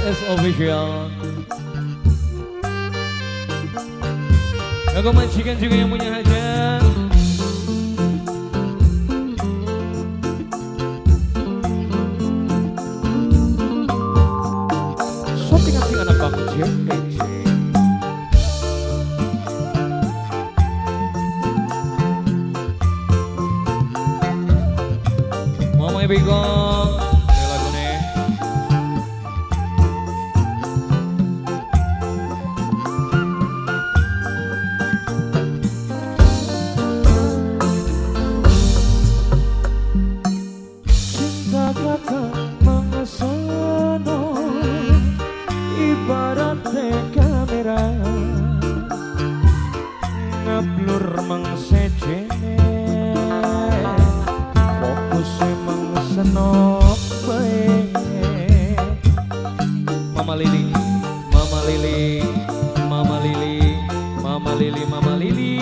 S Official. Aku majikan juga yang punya hajat. Shopping asing anak bang JPC. Mama Biko. Kamera ngeblur mengsejene fokus emang senok bae. Mama Lili, Mama Lili, Mama Lili, Mama Lili, Mama Lili,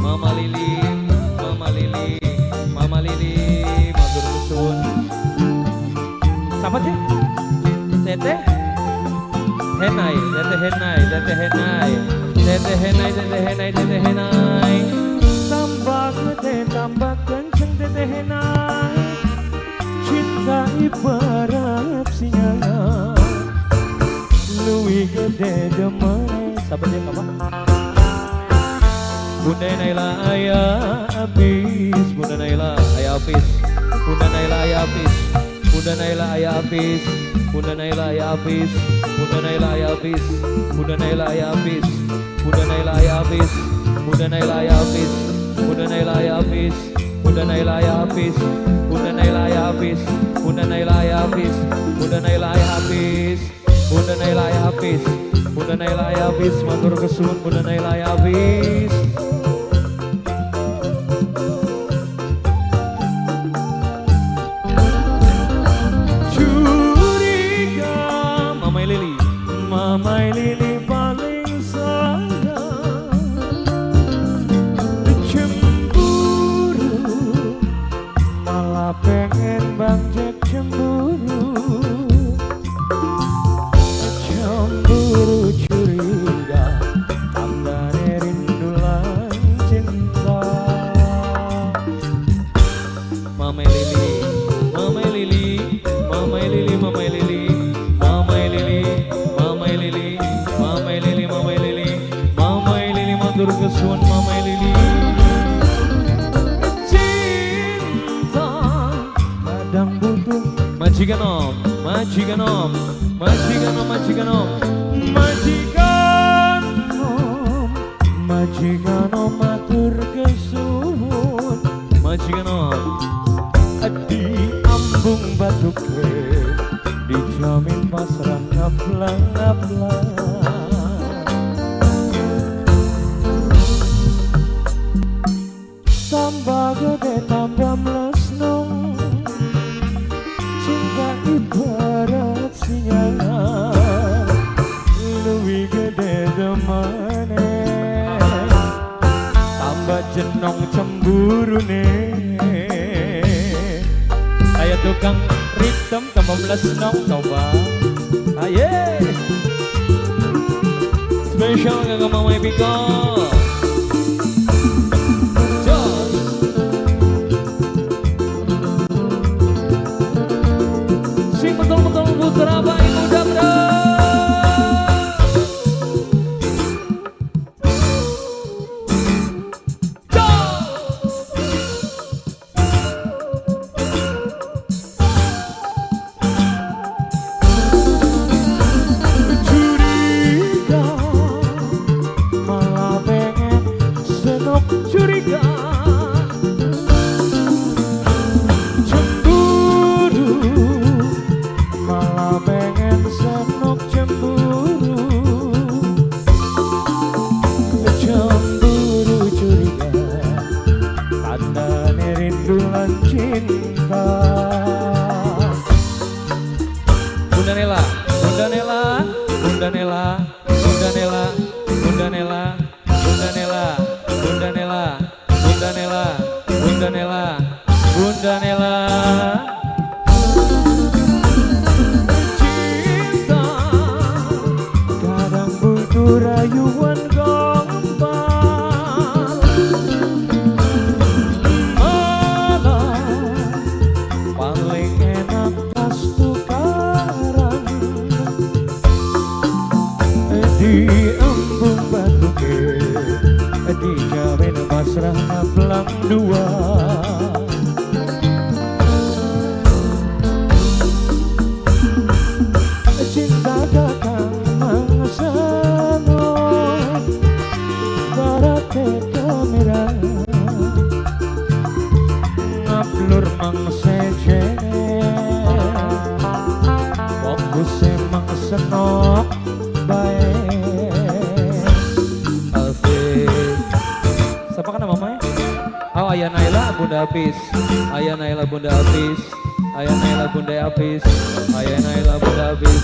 Mama Lili, Mama Lili, Mama Lili, matur nuwun. Siapa sih? Tete? Henai, Tete Henai, Tete Henai, Tete Henai, Tete Henai, Tete Henai. Tambah gede tambah kenceng Tete Henai, cinta ibarat singa luwih gede demene. Siapa dia kamu? Bunda Naila ayah habis, Bunda Naila ayah habis, Bunda Naila ayah habis, Bunda Naila ayah habis, Bunda Naila ayah habis, Bunda Naila ayah habis, Bunda Naila ayah habis, Bunda Naila ayah habis, Bunda Naila ayah habis, Bunda Naila ayah habis, Bunda Naila ayah habis, Bunda Naila ayah habis, Bunda Naila ayah habis, Bunda Naila ayah habis, Bunda Naila ayah habis, Bunda Naila ayah habis, matur kesuwun Bunda Naila ayah habis. Mamai Lili paling sayang, cemburu malah pengen bang Jack cemburu, cemburu curiga tandane rindu lan cinta. Mamai Lili, Mamai Lili, Mamai Lili, Mamai Lili, Mamai Lili, Mamai Lili, Mamai Lili, Mamai Lili, Mamai Lili, matur kesuwun Mamai Lili. Cinta kadang butuh Majikan Om, Majikan Om, Majikan Om, Majikan Om, majikan om, majikan om matur kesuwun, Majikan Om. di ambung batuke dijamin pasrah ngablang-ngablang. Tambah gede tambah mlesnung, cinta ibarat singa luwih gede demene, tambah jenong cemburune kayak tukang ritm tambah mlesnung coba. Aye Spesial kakak Mama Epiko. Si betul-betul putra baik muda bro. Curiga cemburu malah pengen senok cemburu, cemburu curiga tandane rindu lan cinta. Bunda Nela, Bunda Nela, Bunda Nela, Bunda Nela, Bunda Nela, Bunda Nela, Bunda Nela, Bunda Nela, Bunda Nela, Bunda Nela. Cinta dua. Cinta kakang mangsano barate kamera ngablur mangsejene fokus mangsenok bae. Asik. Siapa kan namanya? Oh, Ayah Naila Bunda Apis. Ayah Naila Bunda Apis. Ayah Naila Bunda Apis. Ayah Naila Bunda Apis.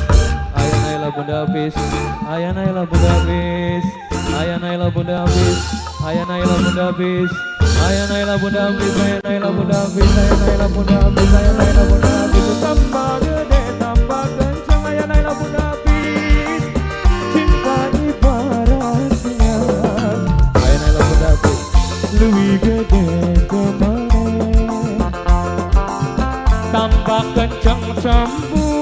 Ayah Naila Bunda Apis. Ayah Naila Bunda Apis. Ayah Naila Bunda Apis. Ayah Naila Bunda Apis. Ayah Naila Bunda Apis. Ayah Naila Bunda Apis. Ayah Naila Bunda Apis. Ayah Naila Bunda Apis. Tambah gede tambah kencang Ayah Naila Bunda Apis. Cinta ibarat sinyal Ayah Naila Bunda Apis. lebih gede kemana. Tambah kencang cemburu